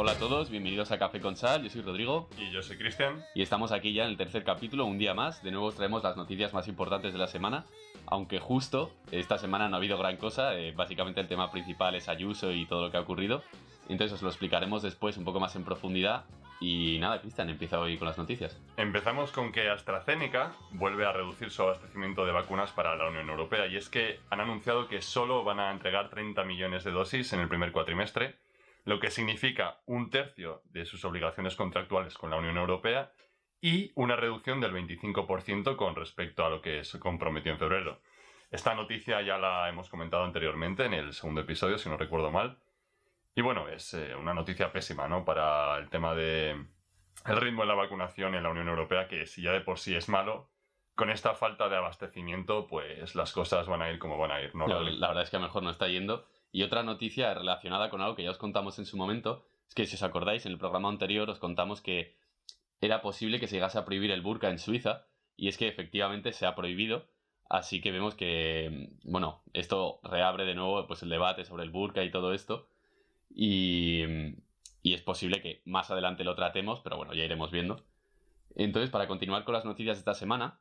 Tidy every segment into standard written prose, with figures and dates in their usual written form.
Hola a todos, bienvenidos a Café con Sal, yo soy Rodrigo Y yo soy Cristian. y estamos aquí ya en el tercer capítulo, un día más. De nuevo os traemos las noticias más importantes de la semana, aunque justo esta semana no ha habido gran cosa, básicamente el tema principal es Ayuso y todo lo que ha ocurrido, entonces os lo explicaremos después un poco más en profundidad. Y nada, Cristian, empieza hoy con las noticias. Empezamos con que AstraZeneca vuelve a reducir su abastecimiento de vacunas para la Unión Europea, y es que han anunciado que solo van a entregar 30 millones de dosis en el primer cuatrimestre, lo que significa un tercio de sus obligaciones contractuales con la Unión Europea y una reducción del 25% con respecto a lo que se comprometió en febrero. Esta noticia ya la hemos comentado anteriormente en el segundo episodio, si no recuerdo mal. Y bueno, es una noticia pésima, ¿no? Para el tema de el ritmo de la vacunación en la Unión Europea, que si ya de por sí es malo, con esta falta de abastecimiento, pues las cosas van a ir como van a ir, ¿no? La verdad es que a lo mejor no está yendo. Y otra noticia relacionada con algo que ya os contamos en su momento, es que si os acordáis, en el programa anterior os contamos que era posible que se llegase a prohibir el burka en Suiza, y es que efectivamente se ha prohibido, así que vemos que, bueno, esto reabre de nuevo pues el debate sobre el burka y todo esto, y, y es posible que más adelante lo tratemos, pero bueno, ya iremos viendo. Entonces, para continuar con las noticias de esta semana,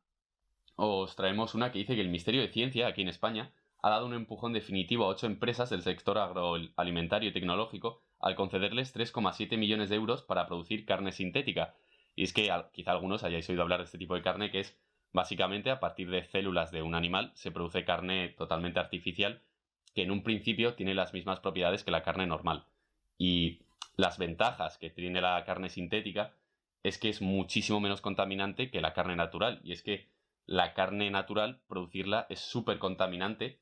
os traemos una que dice que el Ministerio de Ciencia, aquí en España, ha dado un empujón definitivo a 8 empresas del sector agroalimentario y tecnológico al concederles 3,7 millones de euros para producir carne sintética. Y es que quizá algunos hayáis oído hablar de este tipo de carne, que es básicamente a partir de células de un animal se produce carne totalmente artificial que en un principio tiene las mismas propiedades que la carne normal. Y las ventajas que tiene la carne sintética es que es muchísimo menos contaminante que la carne natural. Y es que la carne natural, producirla es súper contaminante,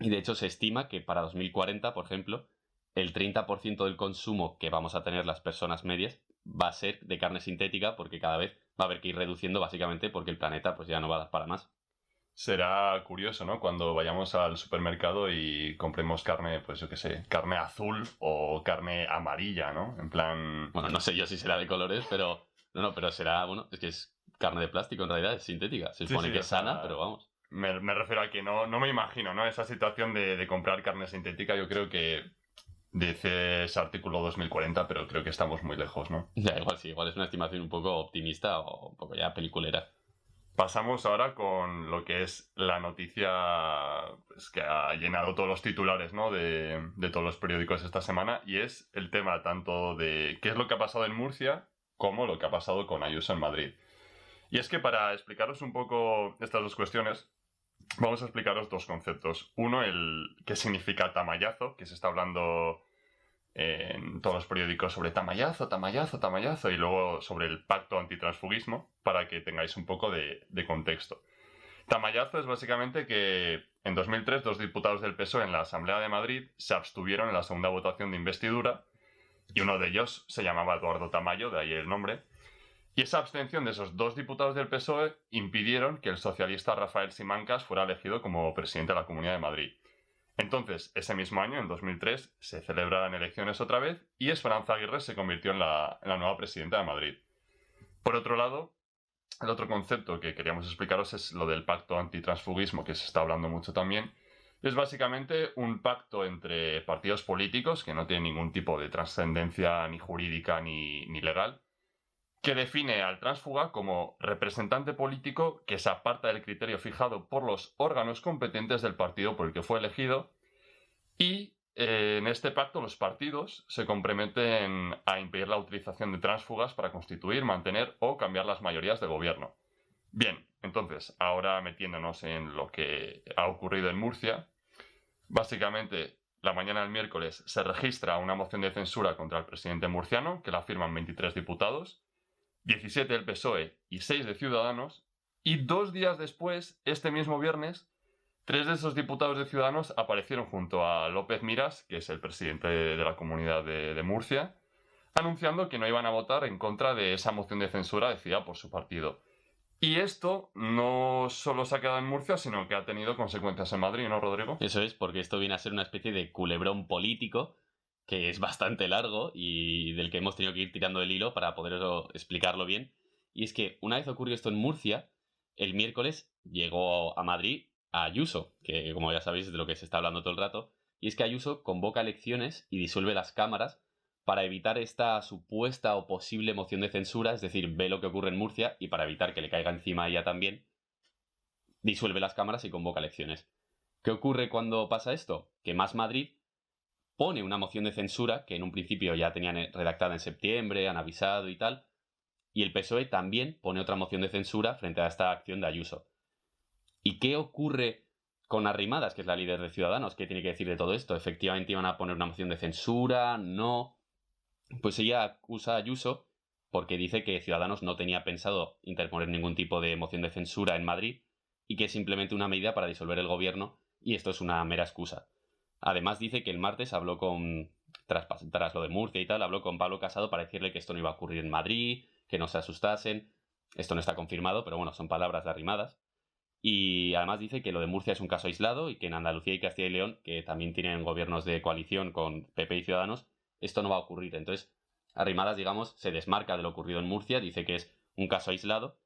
y de hecho se estima que para 2040, por ejemplo, el 30% del consumo que vamos a tener las personas medias va a ser de carne sintética, porque cada vez va a haber que ir reduciendo, básicamente porque el planeta pues ya no va a dar para más. Será curioso, ¿no? Cuando vayamos al supermercado y compremos carne, pues yo qué sé, carne azul o carne amarilla, ¿no? En plan... Bueno, no sé yo si será de colores, pero no, pero será, bueno, es que es carne de plástico en realidad, es sintética. Se Sí, supone sí, que o es sana, sea, pero vamos. me refiero a que no me imagino, ¿no? Esa situación de comprar carne sintética. Yo creo que dice ese artículo 2040, pero creo que estamos muy lejos, ¿no? Ya, igual sí, igual es una estimación un poco optimista o un poco ya peliculera. Pasamos ahora con lo que es la noticia, pues, que ha llenado todos los titulares, ¿no? de todos los periódicos esta semana, y es el tema tanto de qué es lo que ha pasado en Murcia como lo que ha pasado con Ayuso en Madrid. Y es que para explicaros un poco estas dos cuestiones, vamos a explicaros dos conceptos. Uno, el qué significa tamallazo, que se está hablando en todos los periódicos sobre tamallazo, tamallazo, tamallazo, y luego sobre el pacto antitransfugismo, para que tengáis un poco de contexto. Tamallazo es básicamente que en 2003 dos diputados del PSOE en la Asamblea de Madrid se abstuvieron en la segunda votación de investidura, y uno de ellos se llamaba Eduardo Tamayo, de ahí el nombre, y esa abstención de esos dos diputados del PSOE impidieron que el socialista Rafael Simancas fuera elegido como presidente de la Comunidad de Madrid. Entonces, ese mismo año, en 2003, se celebran elecciones otra vez y Esperanza Aguirre se convirtió en la nueva presidenta de Madrid. Por otro lado, el otro concepto que queríamos explicaros es lo del pacto antitransfugismo, que se está hablando mucho también. Es básicamente un pacto entre partidos políticos, que no tiene ningún tipo de trascendencia ni jurídica ni legal, que define al tránsfuga como representante político que se aparta del criterio fijado por los órganos competentes del partido por el que fue elegido, y en este pacto los partidos se comprometen a impedir la utilización de tránsfugas para constituir, mantener o cambiar las mayorías de gobierno. Bien, entonces, ahora metiéndonos en lo que ha ocurrido en Murcia, básicamente la mañana del miércoles se registra una moción de censura contra el presidente murciano, que la firman 23 diputados, 17 del PSOE y 6 de Ciudadanos, y 2 días después, este mismo viernes, 3 de esos diputados de Ciudadanos aparecieron junto a López Miras, que es el presidente de la comunidad de Murcia, anunciando que no iban a votar en contra de esa moción de censura decidida por su partido. Y esto no solo se ha quedado en Murcia, sino que ha tenido consecuencias en Madrid, ¿no, Rodrigo? Eso es, porque esto viene a ser una especie de culebrón político que es bastante largo y del que hemos tenido que ir tirando el hilo para poder explicarlo bien. Y es que una vez ocurrió esto en Murcia, el miércoles llegó a Madrid a Ayuso, que como ya sabéis es de lo que se está hablando todo el rato, y es que Ayuso convoca elecciones y disuelve las cámaras para evitar esta supuesta o posible moción de censura, es decir, ve lo que ocurre en Murcia y para evitar que le caiga encima a ella también, disuelve las cámaras y convoca elecciones. ¿Qué ocurre cuando pasa esto? Que Más Madrid pone una moción de censura que en un principio ya tenían redactada en septiembre, han avisado y tal, y el PSOE también pone otra moción de censura frente a esta acción de Ayuso. ¿Y qué ocurre con Arrimadas, que es la líder de Ciudadanos? ¿Qué tiene que decir de todo esto? ¿Efectivamente iban a poner una moción de censura? ¿No? Pues ella acusa a Ayuso porque dice que Ciudadanos no tenía pensado interponer ningún tipo de moción de censura en Madrid y que es simplemente una medida para disolver el gobierno y esto es una mera excusa. Además dice que el martes habló tras lo de Murcia y tal, habló con Pablo Casado para decirle que esto no iba a ocurrir en Madrid, que no se asustasen. Esto no está confirmado, pero bueno, son palabras de Arrimadas. Y además dice que lo de Murcia es un caso aislado y que en Andalucía y Castilla y León, que también tienen gobiernos de coalición con PP y Ciudadanos, esto no va a ocurrir. Entonces, Arrimadas, digamos, se desmarca de lo ocurrido en Murcia, dice que es un caso aislado.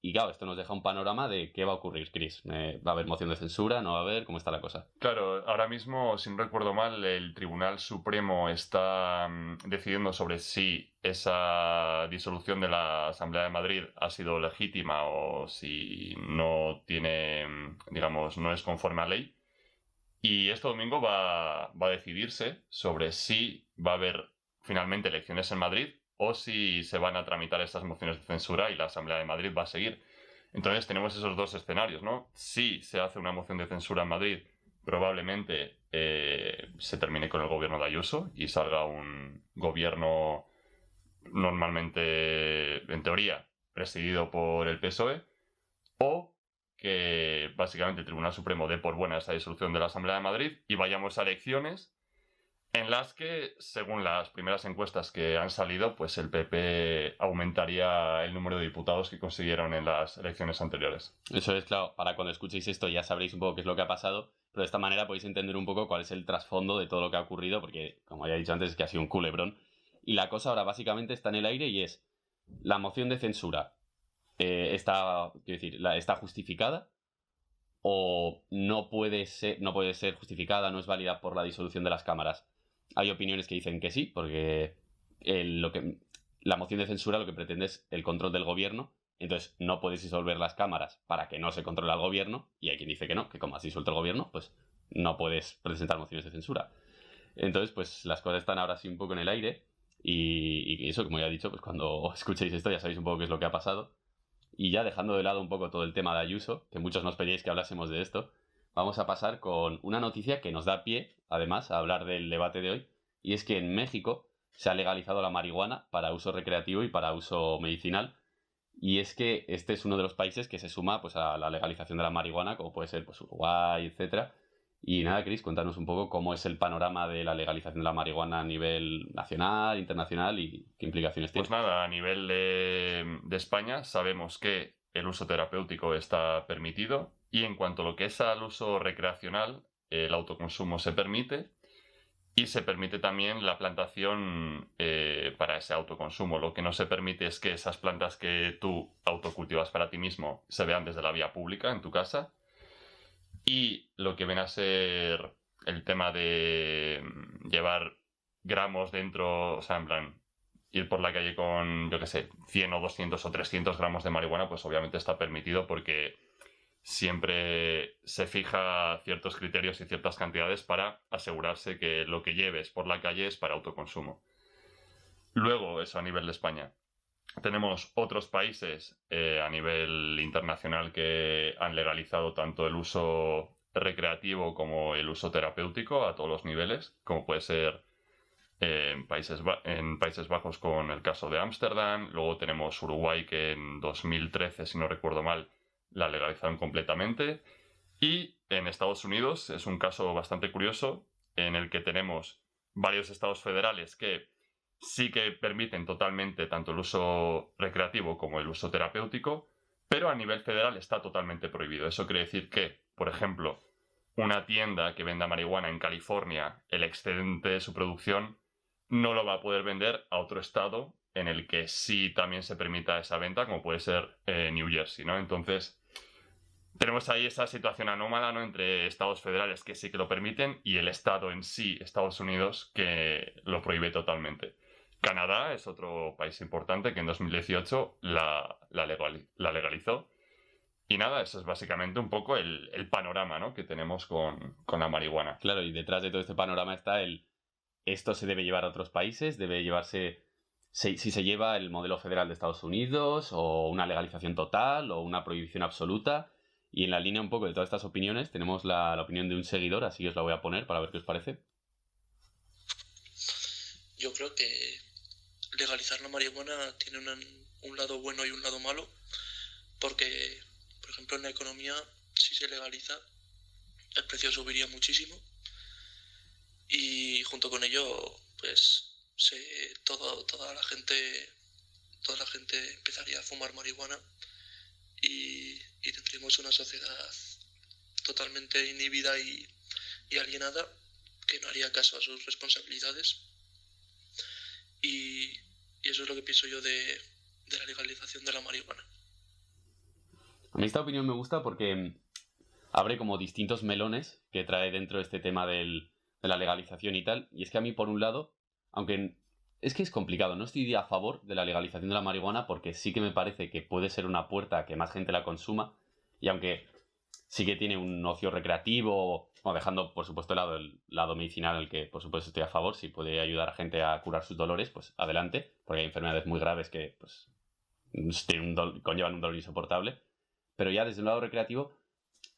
Y claro, esto nos deja un panorama de qué va a ocurrir, Chris. ¿Va a haber moción de censura? ¿No va a haber? ¿Cómo está la cosa? Claro, ahora mismo, si no recuerdo mal, el Tribunal Supremo está decidiendo sobre si esa disolución de la Asamblea de Madrid ha sido legítima o si no tiene, digamos, no es conforme a ley. Y este domingo va a decidirse sobre si va a haber finalmente elecciones en Madrid o si se van a tramitar estas mociones de censura y la Asamblea de Madrid va a seguir. Entonces tenemos esos dos escenarios, ¿no? Si se hace una moción de censura en Madrid, probablemente se termine con el gobierno de Ayuso y salga un gobierno normalmente, en teoría, presidido por el PSOE, o que básicamente el Tribunal Supremo dé por buena esa disolución de la Asamblea de Madrid y vayamos a elecciones en las que, según las primeras encuestas que han salido, pues el PP aumentaría el número de diputados que consiguieron en las elecciones anteriores. Eso es, claro, para cuando escuchéis esto ya sabréis un poco qué es lo que ha pasado, pero de esta manera podéis entender un poco cuál es el trasfondo de todo lo que ha ocurrido, porque, como ya he dicho antes, es que ha sido un culebrón. Y la cosa ahora básicamente está en el aire y es la moción de censura está justificada o no puede ser justificada, no es válida por la disolución de las cámaras. Hay opiniones que dicen que sí, porque la moción de censura lo que pretende es el control del gobierno. Entonces no puedes disolver las cámaras para que no se controle al gobierno. Y hay quien dice que no, que como has disuelto el gobierno, pues no puedes presentar mociones de censura. Entonces, pues las cosas están ahora sí un poco en el aire. Y eso, como ya he dicho, pues cuando escuchéis esto ya sabéis un poco qué es lo que ha pasado. Y ya dejando de lado un poco todo el tema de Ayuso, que muchos nos pedíais que hablásemos de esto, vamos a pasar con una noticia que nos da pie, además, a hablar del debate de hoy, y es que en México se ha legalizado la marihuana para uso recreativo y para uso medicinal, y es que este es uno de los países que se suma pues, a la legalización de la marihuana, como puede ser pues, Uruguay, etcétera. Y nada, Cris, cuéntanos un poco cómo es el panorama de la legalización de la marihuana a nivel nacional, internacional y qué implicaciones tiene. Pues nada, a nivel de España sabemos que el uso terapéutico está permitido y en cuanto a lo que es al uso recreacional, el autoconsumo se permite y se permite también la plantación para ese autoconsumo. Lo que no se permite es que esas plantas que tú autocultivas para ti mismo se vean desde la vía pública en tu casa. Y lo que viene a ser el tema de llevar gramos dentro, o sea, en plan, ir por la calle con, yo qué sé, 100 o 200 o 300 gramos de marihuana, pues obviamente está permitido porque siempre se fija ciertos criterios y ciertas cantidades para asegurarse que lo que lleves por la calle es para autoconsumo. Luego, eso a nivel de España. Tenemos otros países a nivel internacional que han legalizado tanto el uso recreativo como el uso terapéutico a todos los niveles, como puede ser en Países Bajos con el caso de Ámsterdam. Luego tenemos Uruguay que en 2013, si no recuerdo mal, la legalizaron completamente. Y en Estados Unidos es un caso bastante curioso en el que tenemos varios estados federales que sí que permiten totalmente tanto el uso recreativo como el uso terapéutico, pero a nivel federal está totalmente prohibido. Eso quiere decir que, por ejemplo, una tienda que venda marihuana en California, el excedente de su producción no lo va a poder vender a otro estado en el que sí también se permita esa venta, como puede ser New Jersey, ¿no? Entonces, tenemos ahí esa situación anómala, ¿no?, entre estados federales que sí que lo permiten y el estado en sí, Estados Unidos, que lo prohíbe totalmente. Canadá es otro país importante que en 2018 la legalizó. Y nada, eso es básicamente un poco el panorama, ¿no?, que tenemos con la marihuana. Claro, y detrás de todo este panorama está esto se debe llevar a otros países, debe llevarse, si se lleva el modelo federal de Estados Unidos, o una legalización total, o una prohibición absoluta. Y en la línea un poco de todas estas opiniones tenemos la opinión de un seguidor, así os la voy a poner para ver qué os parece. Yo creo que legalizar la marihuana tiene un lado bueno y un lado malo, porque, por ejemplo, en la economía, si se legaliza, el precio subiría muchísimo y junto con ello, pues toda la gente empezaría a fumar marihuana y tendríamos una sociedad totalmente inhibida y alienada que no haría caso a sus responsabilidades. Y eso es lo que pienso yo de la legalización de la marihuana. A mí esta opinión me gusta porque abre como distintos melones que trae dentro este tema de la legalización y tal. Y es que a mí, por un lado, aunque es que es complicado, no estoy a favor de la legalización de la marihuana porque sí que me parece que puede ser una puerta a que más gente la consuma. Y aunque sí que tiene un ocio recreativo, bueno, dejando por supuesto el lado medicinal, al que por supuesto estoy a favor, si puede ayudar a gente a curar sus dolores, pues adelante, porque hay enfermedades muy graves que pues conllevan un dolor insoportable. Pero ya desde un lado recreativo,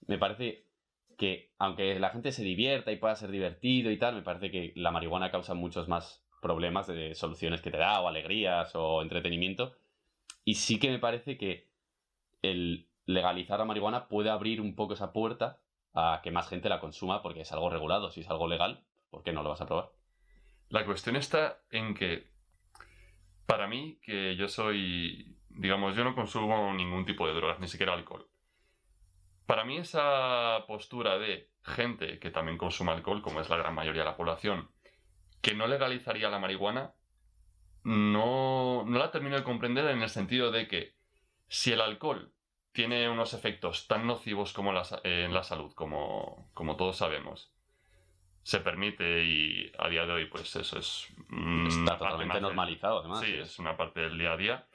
me parece que aunque la gente se divierta y pueda ser divertido y tal, me parece que la marihuana causa muchos más problemas de soluciones que te da, o alegrías, o entretenimiento. Y sí que me parece que el legalizar la marihuana puede abrir un poco esa puerta a que más gente la consuma, porque es algo regulado. Si es algo legal, ¿por qué no lo vas a probar? La cuestión está en que, para mí, que yo soy, digamos, yo no consumo ningún tipo de drogas, ni siquiera alcohol. Para mí esa postura de gente que también consume alcohol, como es la gran mayoría de la población, que no legalizaría la marihuana, no la termino de comprender, en el sentido de que si el alcohol tiene unos efectos tan nocivos como en la salud, como todos sabemos, se permite, y a día de hoy pues eso es... Está totalmente normalizado, además. Sí, es una parte del día a día.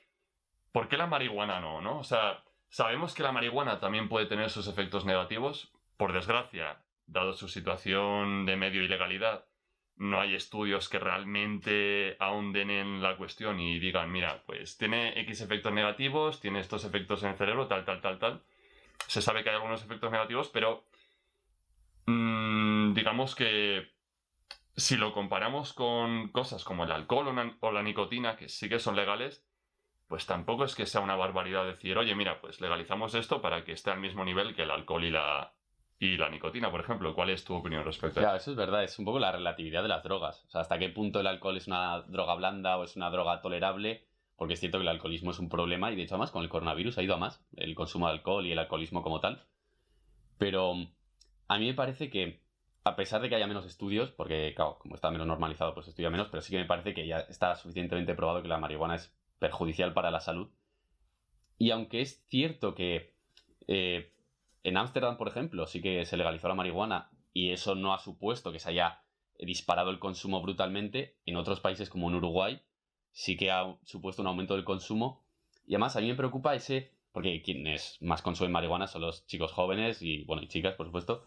¿Por qué la marihuana no? O sea, sabemos que la marihuana también puede tener sus efectos negativos. Por desgracia, dado su situación de medio ilegalidad, no hay estudios que realmente ahonden en la cuestión y digan, mira, pues tiene X efectos negativos, tiene estos efectos en el cerebro, tal. Se sabe que hay algunos efectos negativos, pero digamos que si lo comparamos con cosas como el alcohol o la nicotina, que sí que son legales, pues tampoco es que sea una barbaridad decir, oye, mira, pues legalizamos esto para que esté al mismo nivel que el alcohol y la nicotina, por ejemplo. ¿Cuál es tu opinión respecto a Claro, eso es verdad, es un poco la relatividad de las drogas. O sea, hasta qué punto el alcohol es una droga blanda o es una droga tolerable, porque es cierto que el alcoholismo es un problema y de hecho además con el coronavirus ha ido a más el consumo de alcohol y el alcoholismo como tal. Pero a mí me parece que, a pesar de que haya menos estudios, porque claro, como está menos normalizado, pues estudia menos, pero sí que me parece que ya está suficientemente probado que la marihuana es perjudicial para la salud. Y aunque es cierto que en Ámsterdam, por ejemplo, sí que se legalizó la marihuana y eso no ha supuesto que se haya disparado el consumo brutalmente, en otros países como en Uruguay sí que ha supuesto un aumento del consumo. Y además a mí me preocupa porque quienes más consumen marihuana son los chicos jóvenes y, bueno, y chicas, por supuesto,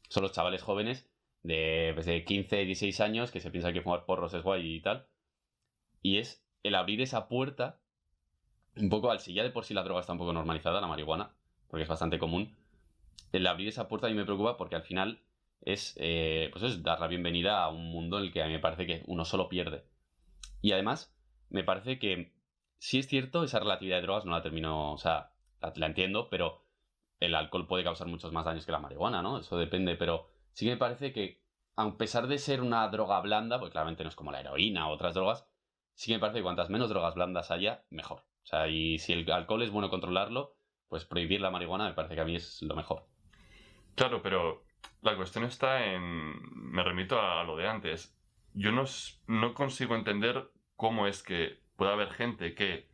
son los chavales jóvenes de 15, 16 años que se piensan que fumar porros es guay y tal. Y es el abrir esa puerta un poco al si ya de por sí la droga está un poco normalizada, la marihuana, porque es bastante común. El abrir esa puerta a mí me preocupa porque al final pues es dar la bienvenida a un mundo en el que a mí me parece que uno solo pierde. Y además, me parece que sí es cierto, esa relatividad de drogas no la termino, o sea, la entiendo, pero el alcohol puede causar muchos más daños que la marihuana, ¿no? Eso depende, pero sí que me parece que, a pesar de ser una droga blanda, pues claramente no es como la heroína o otras drogas, sí que me parece que cuantas menos drogas blandas haya, mejor. O sea, y si el alcohol es bueno controlarlo, pues prohibir la marihuana me parece que a mí es lo mejor. Claro, pero la cuestión está en... Me remito a lo de antes. Yo no consigo entender cómo es que puede haber gente que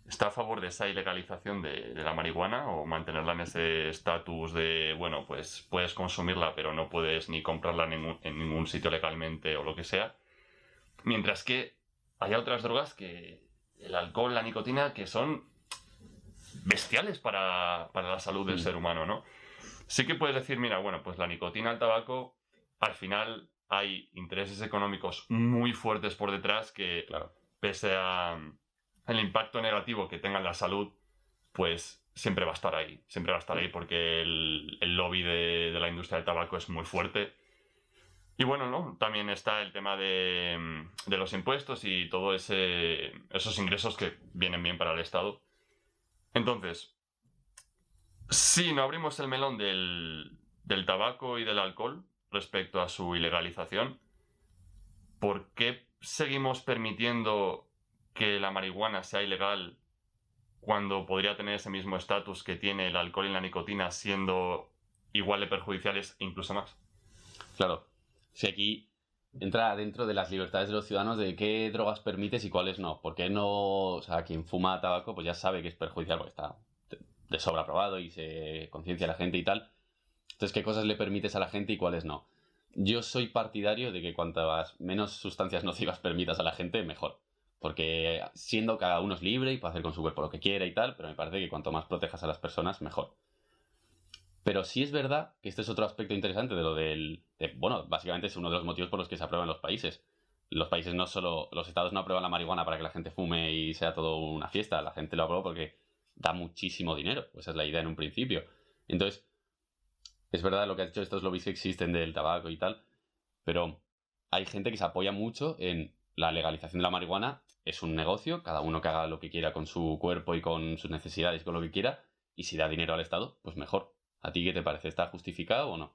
está a favor de esa ilegalización de la marihuana o mantenerla en ese estatus de, bueno, pues puedes consumirla, pero no puedes ni comprarla en ningún sitio legalmente o lo que sea. Mientras que hay otras drogas que el alcohol, la nicotina, que son bestiales para la salud del ser humano, ¿no? Sí que puedes decir, mira, bueno, pues la nicotina, el tabaco, al final hay intereses económicos muy fuertes por detrás que, Claro. pese a el impacto negativo que tenga en la salud, pues siempre va a estar ahí. Siempre va a estar ahí porque el lobby de la industria del tabaco es muy fuerte. Y bueno, ¿no? También está el tema de los impuestos y todos esos ingresos que vienen bien para el Estado. Entonces, si no abrimos el melón del tabaco y del alcohol respecto a su ilegalización, ¿por qué seguimos permitiendo que la marihuana sea ilegal cuando podría tener ese mismo estatus que tiene el alcohol y la nicotina, siendo igual de perjudiciales e incluso más? Claro. Si aquí entra dentro de las libertades de los ciudadanos de qué drogas permites y cuáles no. Porque no, o sea, quien fuma tabaco pues ya sabe que es perjudicial porque está de sobra probado y se conciencia a la gente y tal. Entonces, ¿qué cosas le permites a la gente y cuáles no? Yo soy partidario de que cuantas menos sustancias nocivas permitas a la gente, mejor. Porque siendo cada uno es libre y puede hacer con su cuerpo lo que quiera y tal, pero me parece que cuanto más protejas a las personas, mejor. Pero sí es verdad que este es otro aspecto interesante de lo bueno, básicamente es uno de los motivos por los que se aprueba en los países. Los países no solo... Los estados no aprueban la marihuana para que la gente fume y sea todo una fiesta. La gente lo aprueba porque da muchísimo dinero. Esa es la idea en un principio. Entonces, es verdad lo que has dicho, estos lobbies que existen del tabaco y tal, pero hay gente que se apoya mucho en la legalización de la marihuana. Es un negocio, cada uno que haga lo que quiera con su cuerpo y con sus necesidades y con lo que quiera, y si da dinero al Estado, pues mejor. ¿A ti qué te parece? ¿Está justificado o no?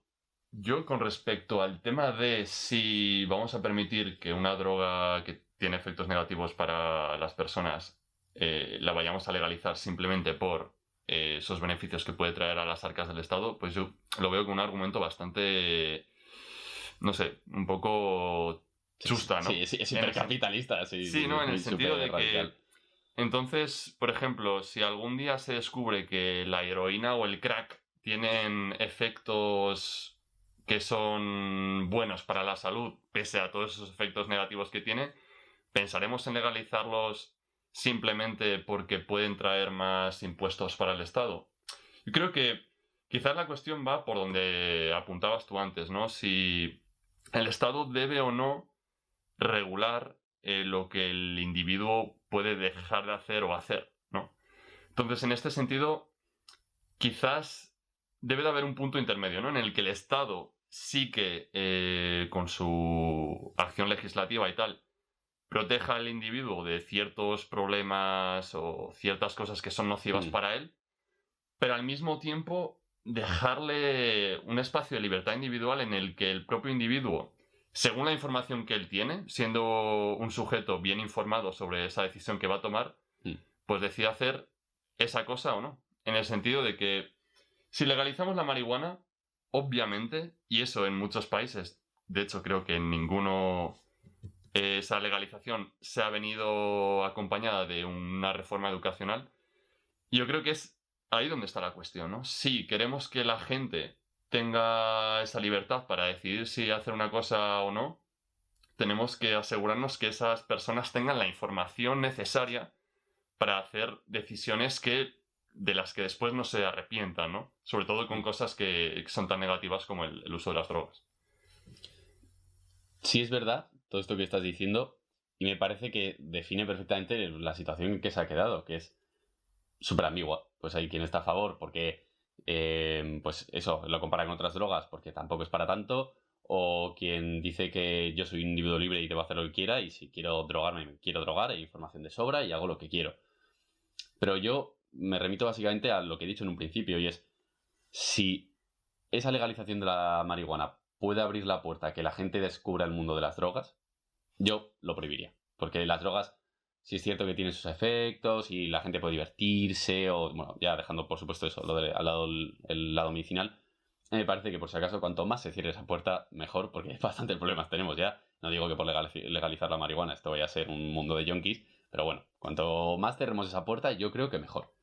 Yo, con respecto al tema de si vamos a permitir que una droga que tiene efectos negativos para las personas la vayamos a legalizar simplemente por esos beneficios que puede traer a las arcas del Estado, pues yo lo veo como un argumento bastante, no sé, un poco chusta, ¿no? Sí, es hipercapitalista, sí. Sí, ¿no? En el sentido de radical. que, entonces, por ejemplo, si algún día se descubre que la heroína o el crack tienen efectos que son buenos para la salud, pese a todos esos efectos negativos que tiene, ¿pensaremos en legalizarlos simplemente porque pueden traer más impuestos para el Estado? Yo creo que quizás la cuestión va por donde apuntabas tú antes, ¿no? Si el Estado debe o no regular lo que el individuo puede dejar de hacer o hacer, ¿no? Entonces, en este sentido, quizás debe de haber un punto intermedio, ¿no? En el que el Estado sí que, con su acción legislativa y tal, proteja al individuo de ciertos problemas o ciertas cosas que son nocivas para él, pero al mismo tiempo dejarle un espacio de libertad individual en el que el propio individuo, según la información que él tiene, siendo un sujeto bien informado sobre esa decisión que va a tomar, pues decide hacer esa cosa o no. En el sentido de que si legalizamos la marihuana, obviamente, y eso en muchos países, de hecho creo que en ninguno esa legalización se ha venido acompañada de una reforma educacional, yo creo que es ahí donde está la cuestión, ¿no? Si queremos que la gente tenga esa libertad para decidir si hacer una cosa o no, tenemos que asegurarnos que esas personas tengan la información necesaria para hacer decisiones de las que después no se arrepientan, ¿no? Sobre todo con cosas que son tan negativas como el uso de las drogas. Sí, es verdad todo esto que estás diciendo, y me parece que define perfectamente la situación en que se ha quedado, que es súper ambigua. Pues hay quien está a favor porque, pues eso, lo compara con otras drogas porque tampoco es para tanto, o quien dice que yo soy un individuo libre y debo hacer lo que quiera, y si quiero drogarme, me quiero drogar, hay información de sobra y hago lo que quiero. Pero yo me remito básicamente a lo que he dicho en un principio, y es, si esa legalización de la marihuana puede abrir la puerta a que la gente descubra el mundo de las drogas, yo lo prohibiría. Porque las drogas, sí es cierto que tienen sus efectos y la gente puede divertirse, o bueno, ya dejando por supuesto eso, al lado el lado medicinal, me parece que por si acaso cuanto más se cierre esa puerta, mejor, porque bastantes problemas tenemos ya. No digo que por legalizar la marihuana esto vaya a ser un mundo de yonkis, Pero bueno, cuanto más cerremos esa puerta, yo creo que mejor.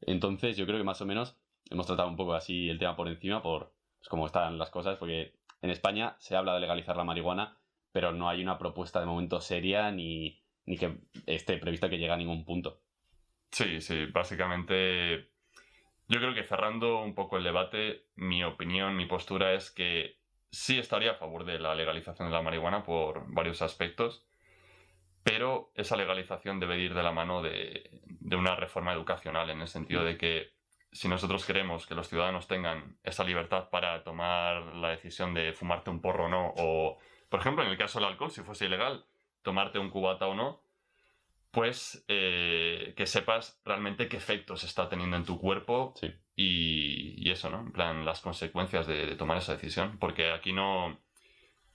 Entonces yo creo que más o menos hemos tratado un poco así el tema por encima, por pues, cómo están las cosas, porque en España se habla de legalizar la marihuana, pero no hay una propuesta de momento seria ni que esté prevista que llegue a ningún punto. Sí, básicamente yo creo que cerrando un poco el debate, mi opinión, mi postura es que sí estaría a favor de la legalización de la marihuana por varios aspectos, pero esa legalización debe ir de la mano de una reforma educacional, en el sentido de que si nosotros queremos que los ciudadanos tengan esa libertad para tomar la decisión de fumarte un porro o no, o, por ejemplo, en el caso del alcohol, si fuese ilegal, tomarte un cubata o no, pues que sepas realmente qué efectos está teniendo en tu cuerpo. Sí. Y eso, ¿no? En plan, las consecuencias de tomar esa decisión. Porque aquí no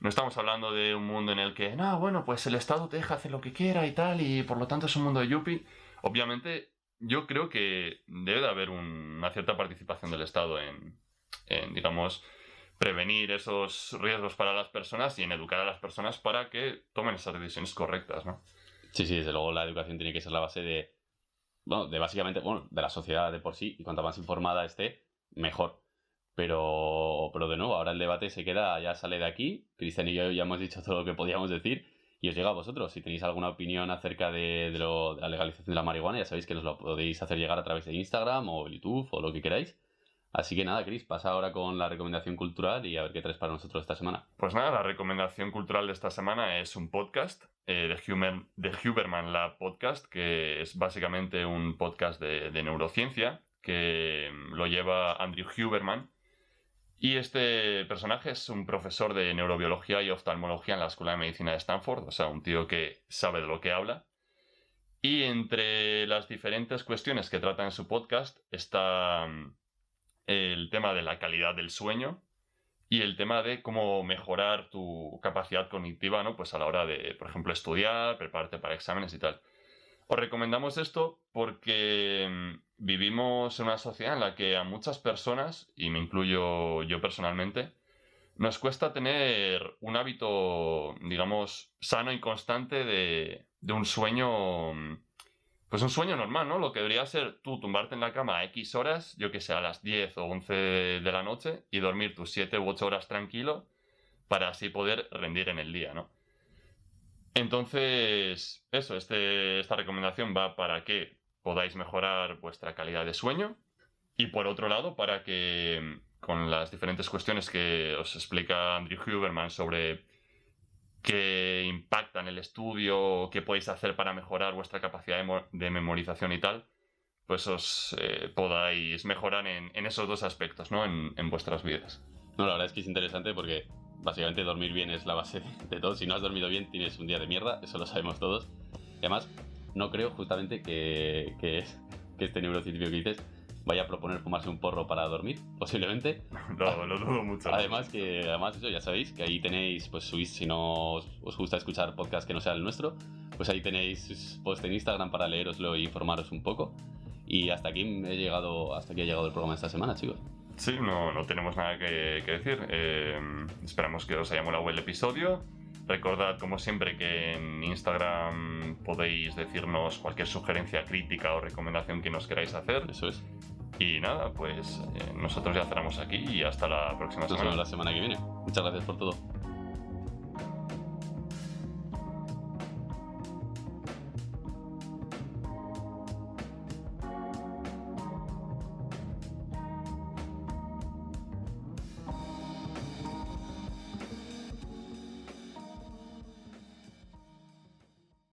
estamos hablando de un mundo en el que, no, bueno, pues el Estado te deja hacer lo que quiera y tal, y por lo tanto es un mundo de yuppie. Obviamente, yo creo que debe de haber una cierta participación del Estado en, digamos, prevenir esos riesgos para las personas y en educar a las personas para que tomen esas decisiones correctas, ¿no? Sí, desde luego la educación tiene que ser la base de básicamente, de la sociedad de por sí, y cuanto más informada esté, mejor. Pero de nuevo, ahora el debate ya sale de aquí. Cristian y yo ya hemos dicho todo lo que podíamos decir y os llega a vosotros. Si tenéis alguna opinión acerca de la legalización de la marihuana, ya sabéis que nos lo podéis hacer llegar a través de Instagram o YouTube o lo que queráis. Así que nada, Chris, pasa ahora con la recomendación cultural y a ver qué traes para nosotros esta semana. Pues nada, la recomendación cultural de esta semana es un podcast de Huberman Lab Podcast, que es básicamente un podcast de neurociencia que lo lleva Andrew Huberman. Y este personaje es un profesor de neurobiología y oftalmología en la Escuela de Medicina de Stanford, o sea, un tío que sabe de lo que habla. Y entre las diferentes cuestiones que trata en su podcast está el tema de la calidad del sueño y el tema de cómo mejorar tu capacidad cognitiva, ¿no? Pues a la hora de, por ejemplo, estudiar, prepararte para exámenes y tal. Os recomendamos esto porque vivimos en una sociedad en la que a muchas personas, y me incluyo yo personalmente, nos cuesta tener un hábito, digamos, sano y constante de un sueño, pues un sueño normal, ¿no? Lo que debería ser tú tumbarte en la cama a X horas, yo que sé, a las 10 o 11 de la noche y dormir tus 7 u 8 horas tranquilo para así poder rendir en el día, ¿no? Entonces, eso, esta recomendación va para que podáis mejorar vuestra calidad de sueño y por otro lado para que con las diferentes cuestiones que os explica Andrew Huberman sobre qué impactan el estudio, qué podéis hacer para mejorar vuestra capacidad de memorización y tal, pues os podáis mejorar en esos dos aspectos, ¿no? En vuestras vidas. No, la verdad es que es interesante porque básicamente dormir bien es la base de todo. Si no has dormido bien, tienes un día de mierda, eso lo sabemos todos. Y además, no creo justamente que este neurocientífico que dices vaya a proponer fumarse un porro para dormir, posiblemente. No, lo dudo mucho. Además, eso ya sabéis, que ahí tenéis, pues si no os gusta escuchar podcast que no sea el nuestro, pues ahí tenéis post en Instagram para leeroslo e informaros un poco. Y hasta aquí ha llegado el programa de esta semana, chicos. Sí, no tenemos nada que decir. Esperamos que os haya molado el episodio. Recordad, como siempre, que en Instagram podéis decirnos cualquier sugerencia, crítica o recomendación que nos queráis hacer. Eso es. Y nada, pues nosotros ya cerramos aquí y hasta la próxima semana. Nos vemos la semana que viene. Muchas gracias por todo.